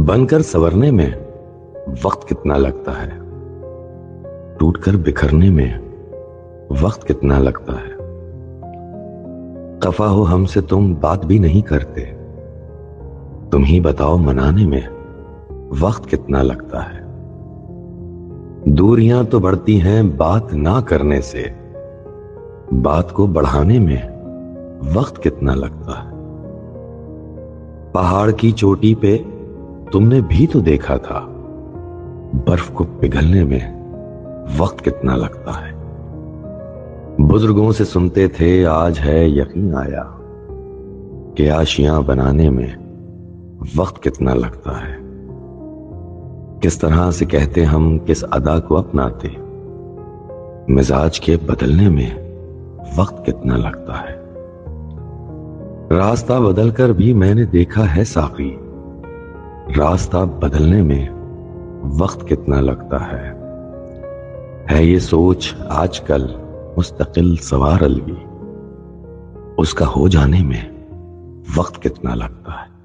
بن کر سنورنے میں وقت کتنا لگتا ہے، ٹوٹ کر بکھرنے میں وقت کتنا لگتا ہے۔ خفا ہو ہم سے تم بات بھی نہیں کرتے، تم ہی بتاؤ منانے میں وقت کتنا لگتا ہے۔ دوریاں تو بڑھتی ہیں بات نہ کرنے سے، بات کو بڑھانے میں وقت کتنا لگتا ہے۔ پہاڑ کی چوٹی پہ تم نے بھی تو دیکھا تھا، برف کو پگھلنے میں وقت کتنا لگتا ہے۔ بزرگوں سے سنتے تھے آج ہے یقین آیا کہ آشیاں بنانے میں وقت کتنا لگتا ہے۔ کس طرح سے کہتے ہم کس ادا کو اپناتے، مزاج کے بدلنے میں وقت کتنا لگتا ہے۔ راستہ بدل کر بھی میں نے دیکھا ہے ساقی، راستہ بدلنے میں وقت کتنا لگتا ہے یہ سوچ آج کل مستقل سوار الوی، اس کا ہو جانے میں وقت کتنا لگتا ہے۔